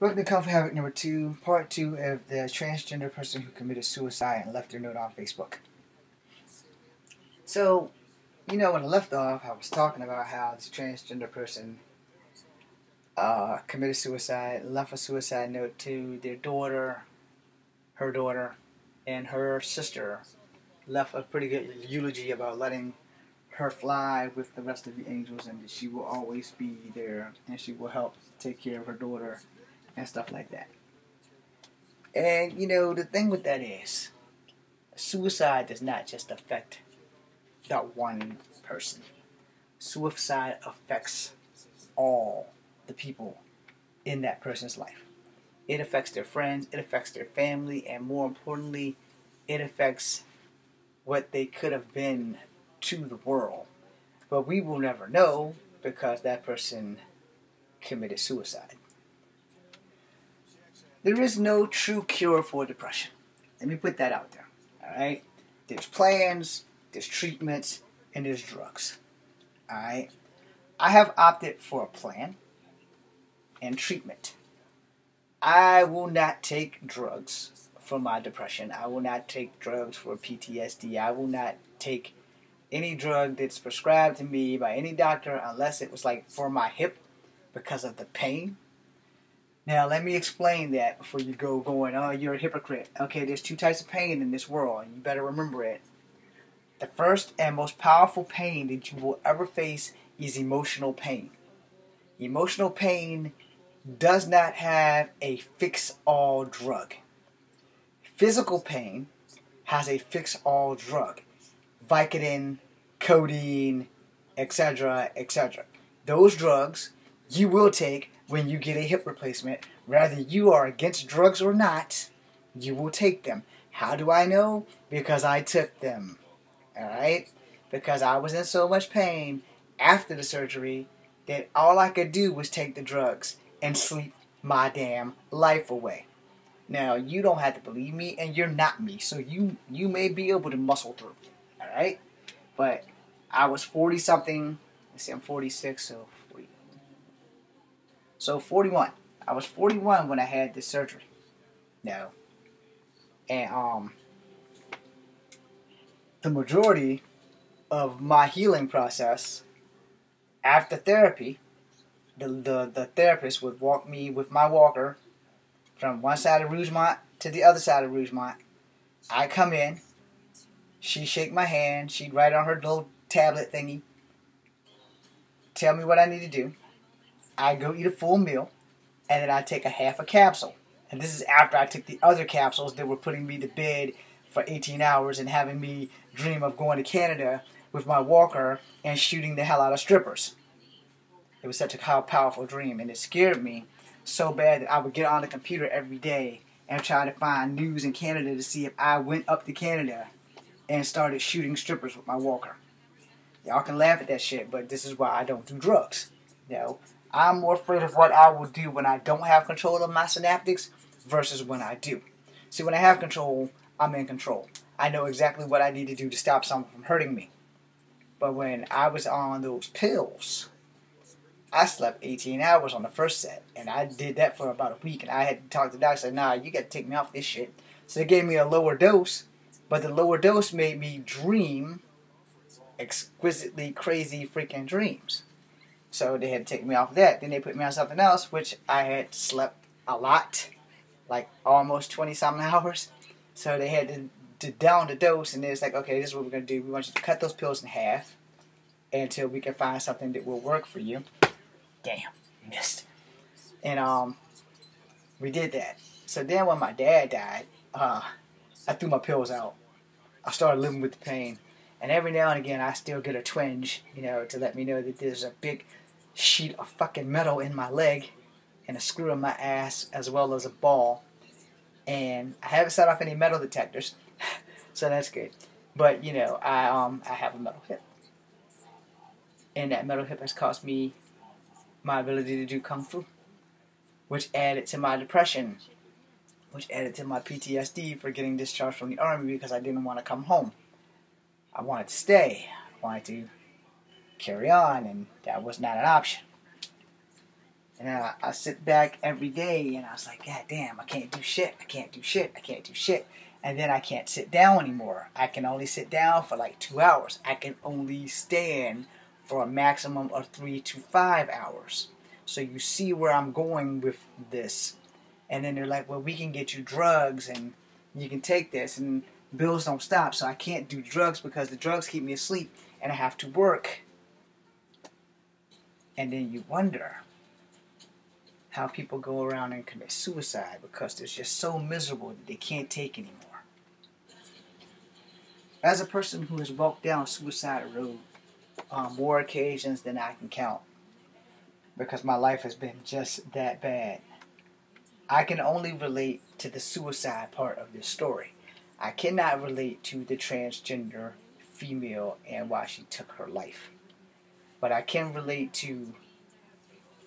Welcome to Comfort Havoc number 2, part 2 of the transgender person who committed suicide and left their note on Facebook. So, when I left off, I was talking about how this transgender person committed suicide, left a suicide note to their daughter, her daughter, and her sister. Left a pretty good eulogy about letting her fly with the rest of the angels, and that she will always be there, and she will help take care of her daughter and stuff like that. And the thing with that is, suicide does not just affect that one person. Suicide affects all the people in that person's life. It affects their friends, it affects their family, and more importantly, it affects what they could have been to the world. But we will never know because that person committed suicide. There is no true cure for depression. Let me put that out there. Alright? There's plans, there's treatments, and there's drugs. Alright? I have opted for a plan and treatment. I will not take drugs for my depression. I will not take drugs for PTSD. I will not take any drug that's prescribed to me by any doctor unless it was like for my hip because of the pain. Now, let me explain that before you go going, oh, you're a hypocrite. Okay, there's two types of pain in this world, and you better remember it. The first and most powerful pain that you will ever face is emotional pain. Emotional pain does not have a fix-all drug. Physical pain has a fix-all drug. Vicodin, codeine, etc., etc. Those drugs you will take when you get a hip replacement. Whether you are against drugs or not, you will take them. How do I know? Because I took them. Alright? Because I was in so much pain after the surgery that all I could do was take the drugs and sleep my damn life away. Now, you don't have to believe me, and you're not me, so you may be able to muscle through. Alright? But I was 40-something. Let's see, I'm 46, so 40. So 41. I was 41 when I had this surgery. No. And the majority of my healing process after therapy, the therapist would walk me with my walker from one side of Rougemont to the other side of Rougemont. I come in, she'd shake my hand, she'd write on her little tablet thingy, tell me what I need to do. I'd go eat a full meal, and then I'd take a half a capsule. And this is after I took the other capsules that were putting me to bed for 18 hours and having me dream of going to Canada with my walker and shooting the hell out of strippers. It was such a powerful dream, and it scared me so bad that I would get on the computer every day and try to find news in Canada to see if I went up to Canada and started shooting strippers with my walker. Y'all can laugh at that shit, but this is why I don't do drugs. I'm more afraid of what I will do when I don't have control of my synaptics versus when I do. See, when I have control, I'm in control. I know exactly what I need to do to stop someone from hurting me. But when I was on those pills, I slept 18 hours on the first set, and I did that for about a week, and I had to talk to the doctor and say, nah, you got to take me off this shit. So they gave me a lower dose, but the lower dose made me dream exquisitely crazy freaking dreams. So they had to take me off of that. Then they put me on something else, which I had slept a lot, like almost 20-something hours. So they had to down the dose, and it's like, okay, this is what we're going to do. We want you to cut those pills in half until we can find something that will work for you. Damn, missed. And we did that. So then when my dad died, I threw my pills out. I started living with the pain. And every now and again, I still get a twinge, to let me know that there's a big sheet of fucking metal in my leg and a screw in my ass as well as a ball. And I haven't set off any metal detectors, so that's good. But, I have a metal hip. And that metal hip has cost me my ability to do Kung Fu, which added to my depression, which added to my PTSD for getting discharged from the Army because I didn't want to come home. I wanted to stay. I wanted to carry on, and that was not an option. And I sit back every day and I was like, God damn, I can't do shit. I can't do shit. I can't do shit. And then I can't sit down anymore. I can only sit down for like 2 hours. I can only stand for a maximum of 3 to 5 hours. So you see where I'm going with this. And then they're like, well, we can get you drugs and you can take this and bills don't stop. So I can't do drugs because the drugs keep me asleep and I have to work. And then you wonder how people go around and commit suicide because they're just so miserable that they can't take anymore. As a person who has walked down suicide road on more occasions than I can count, because my life has been just that bad, I can only relate to the suicide part of this story. I cannot relate to the transgender female and why she took her life. But I can relate to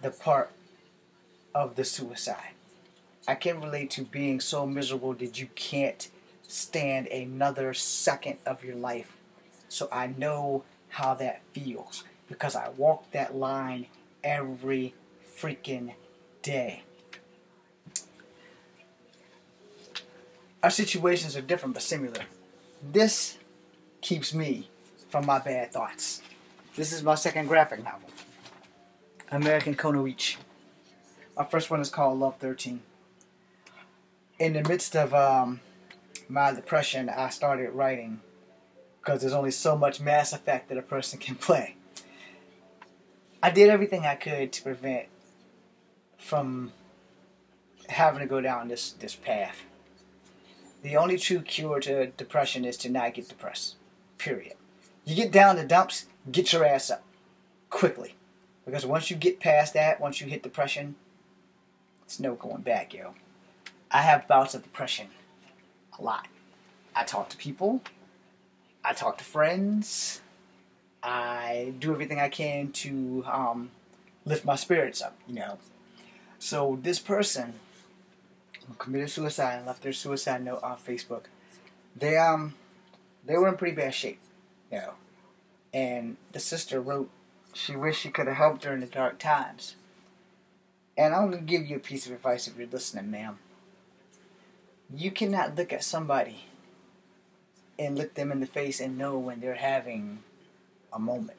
the part of the suicide. I can relate to being so miserable that you can't stand another second of your life. So I know how that feels because I walk that line every freaking day. Our situations are different but similar. This keeps me from my bad thoughts. This is my second graphic novel, American Konoichi. My first one is called Love 13. In the midst of my depression, I started writing because there's only so much Mass Effect that a person can play. I did everything I could to prevent from having to go down this path. The only true cure to depression is to not get depressed. Period. You get down the dumps, get your ass up. Quickly. Because once you get past that, once you hit depression, it's no going back, yo. I have bouts of depression. A lot. I talk to people. I talk to friends. I do everything I can to lift my spirits up, you know. So this person who committed suicide and left their suicide note on Facebook, they were in pretty bad shape, you know. And the sister wrote she wished she could have helped her in the dark times. And I'm going to give you a piece of advice if you're listening, ma'am. You cannot look at somebody and look them in the face and know when they're having a moment.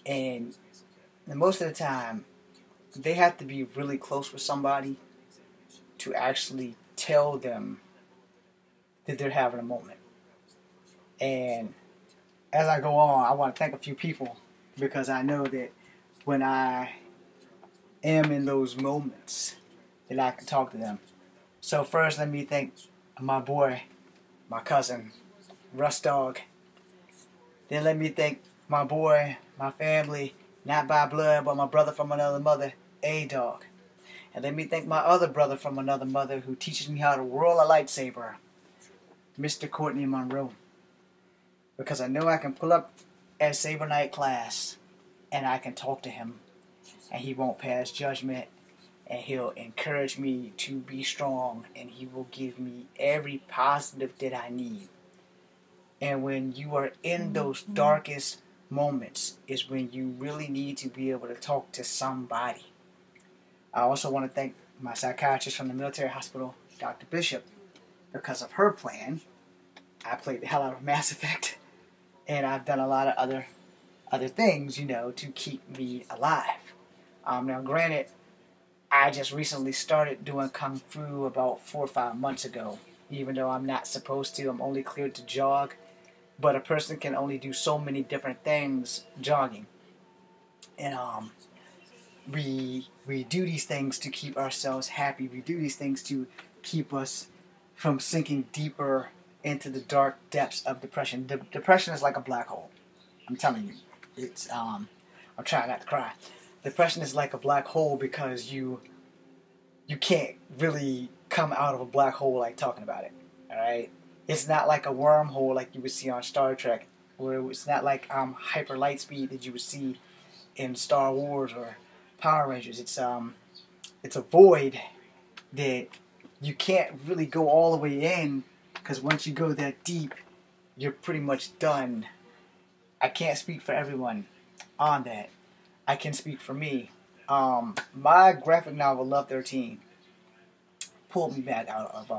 And most of the time, they have to be really close with somebody to actually tell them that they're having a moment. And as I go on, I want to thank a few people because I know that when I am in those moments that I can talk to them. So first, let me thank my boy, my cousin, Russ Dog. Then let me thank my boy, my family, not by blood, but my brother from another mother, A-Dog. And let me thank my other brother from another mother who teaches me how to roll a lightsaber, Mr. Courtney Monroe. Because I know I can pull up at Saber Night class and I can talk to him and he won't pass judgment and he'll encourage me to be strong and he will give me every positive that I need. And when you are in those darkest moments is when you really need to be able to talk to somebody. I also want to thank my psychiatrist from the military hospital, Dr. Bishop. Because of her plan, I played the hell out of Mass Effect. And I've done a lot of other things, you know, to keep me alive. Now, granted, I just recently started doing Kung Fu about 4 or 5 months ago. Even though I'm not supposed to, I'm only cleared to jog. But a person can only do so many different things jogging. And we do these things to keep ourselves happy. We do these things to keep us from sinking deeper into the dark depths of depression. Depression is like a black hole. I'm telling you. It's I'm trying not to cry. Depression is like a black hole because you can't really come out of a black hole like talking about it. Alright? It's not like a wormhole like you would see on Star Trek. Or it's not like hyper light speed that you would see in Star Wars or Power Rangers. It's a void that you can't really go all the way in. Because once you go that deep, you're pretty much done. I can't speak for everyone on that. I can speak for me. My graphic novel Love 13 pulled me back out of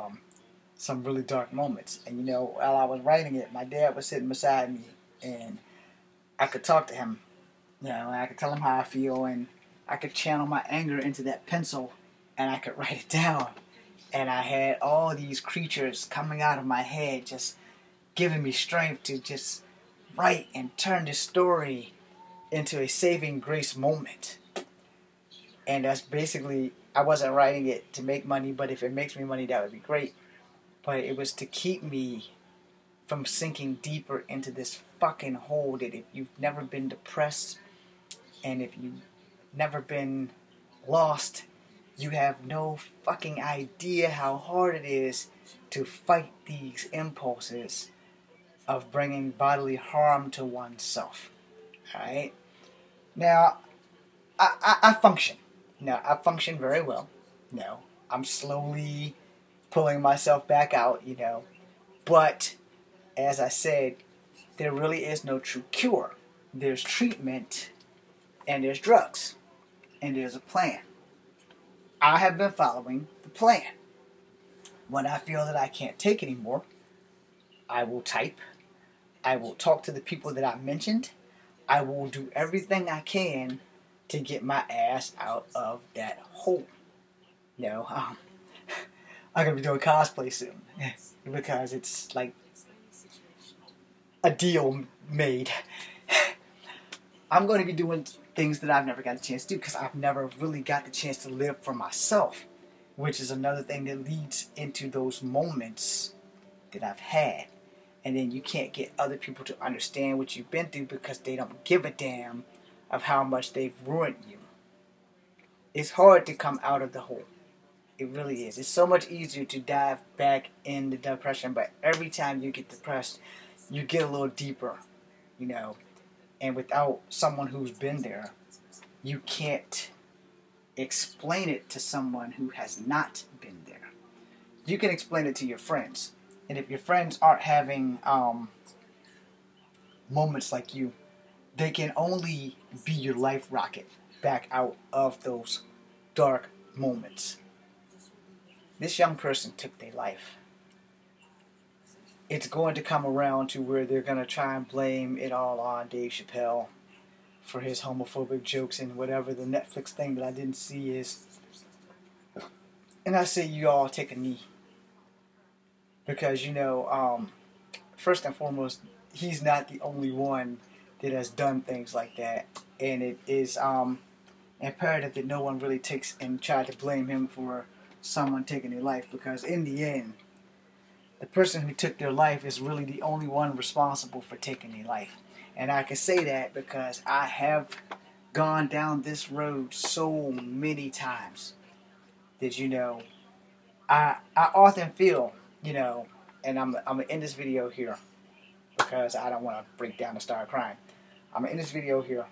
some really dark moments. And you know, while I was writing it, my dad was sitting beside me, and I could talk to him. You know, and I could tell him how I feel, and I could channel my anger into that pencil, and I could write it down. And I had all these creatures coming out of my head, just giving me strength to just write and turn this story into a saving grace moment. And that's basically, I wasn't writing it to make money, but if it makes me money, that would be great. But it was to keep me from sinking deeper into this fucking hole that if you've never been depressed and if you've never been lost, you have no fucking idea how hard it is to fight these impulses of bringing bodily harm to oneself. Alright? Now, I function. Now, I function very well. No, I'm slowly pulling myself back out, you know. But, as I said, there really is no true cure. There's treatment, and there's drugs, and there's a plan. I have been following the plan. When I feel that I can't take anymore, I will type. I will talk to the people that I mentioned. I will do everything I can to get my ass out of that hole. You know, I'm going to be doing cosplay soon because it's like a deal made. I'm going to be doing things that I've never got a chance to do because I've never really got the chance to live for myself, which is another thing that leads into those moments that I've had. And then you can't get other people to understand what you've been through because they don't give a damn of how much they've ruined you. It's hard to come out of the hole. It really is. It's so much easier to dive back into depression, but every time you get depressed, you get a little deeper, you know. And without someone who's been there, you can't explain it to someone who has not been there. You can explain it to your friends. And if your friends aren't having moments like you, they can only be your life rocket back out of those dark moments. This young person took their life. It's going to come around to where they're going to try and blame it all on Dave Chappelle for his homophobic jokes and whatever the Netflix thing that I didn't see is. And I say you all take a knee. Because, you know, first and foremost, he's not the only one that has done things like that. And it is imperative that no one really takes and try to blame him for someone taking their life. Because in the end, the person who took their life is really the only one responsible for taking their life. And I can say that because I have gone down this road so many times that, you know, I often feel, you know, and I'm going to end this video here because I don't want to break down and start crying. I'm going to end this video here,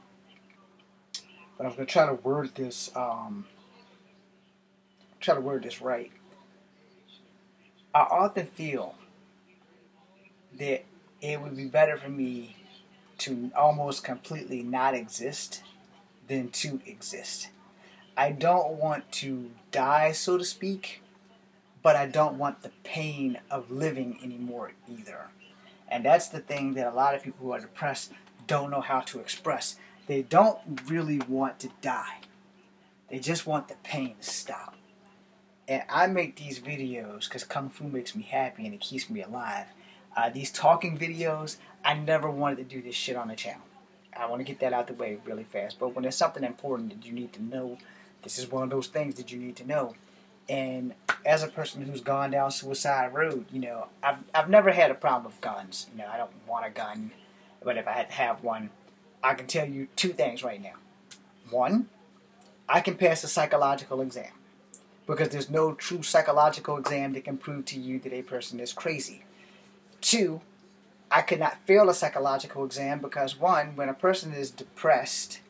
but I'm going to try to word this, right. I often feel that it would be better for me to almost completely not exist than to exist. I don't want to die, so to speak, but I don't want the pain of living anymore either. And that's the thing that a lot of people who are depressed don't know how to express. They don't really want to die. They just want the pain to stop. And I make these videos because Kung Fu makes me happy and it keeps me alive. These talking videos, I never wanted to do this shit on the channel. I want to get that out the way really fast. But when there's something important that you need to know, this is one of those things that you need to know. And as a person who's gone down suicide road, you know, I've never had a problem with guns. You know, I don't want a gun. But if I had to have one, I can tell you two things right now. One, I can pass a psychological exam. Because there's no true psychological exam that can prove to you that a person is crazy. Two, I could not fail a psychological exam because one, when a person is depressed,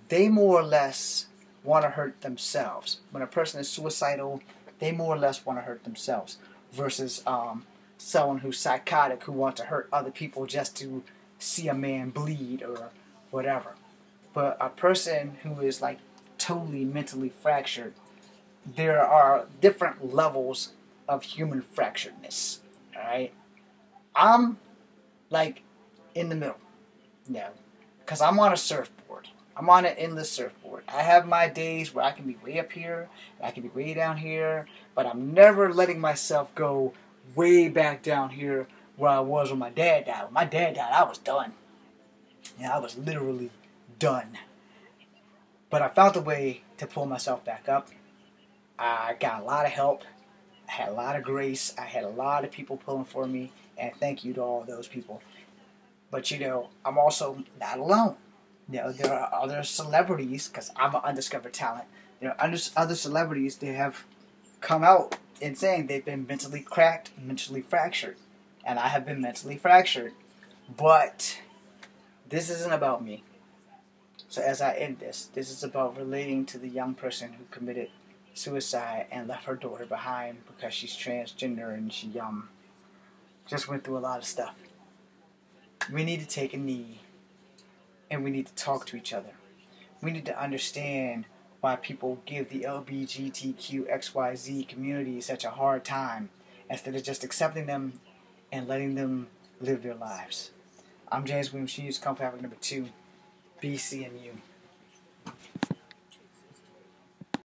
they more or less want to hurt themselves. When a person is suicidal, they more or less want to hurt themselves. Versus someone who's psychotic who wants to hurt other people just to see a man bleed or whatever. But a person who is like totally mentally fractured. There are different levels of human fracturedness. Alright? I'm like in the middle. No. Because I'm on a surfboard. I'm on an endless surfboard. I have my days where I can be way up here, and I can be way down here, but I'm never letting myself go way back down here where I was when my dad died. When my dad died, I was done. Yeah, I was literally done. But I found a way to pull myself back up. I got a lot of help. I had a lot of grace. I had a lot of people pulling for me, and thank you to all those people. But, I'm also not alone. There are other celebrities, because I'm an undiscovered talent. There are other celebrities that have come out and saying they've been mentally cracked, mentally fractured. And I have been mentally fractured. But this isn't about me. So as I end this is about relating to the young person who committed suicide and left her daughter behind because she's transgender and she just went through a lot of stuff. We need to take a knee and we need to talk to each other. We need to understand why people give the LGBTQXYZ community such a hard time instead of just accepting them and letting them live their lives. I'm James Williams Hughes, Comfort Number 2, BCNU.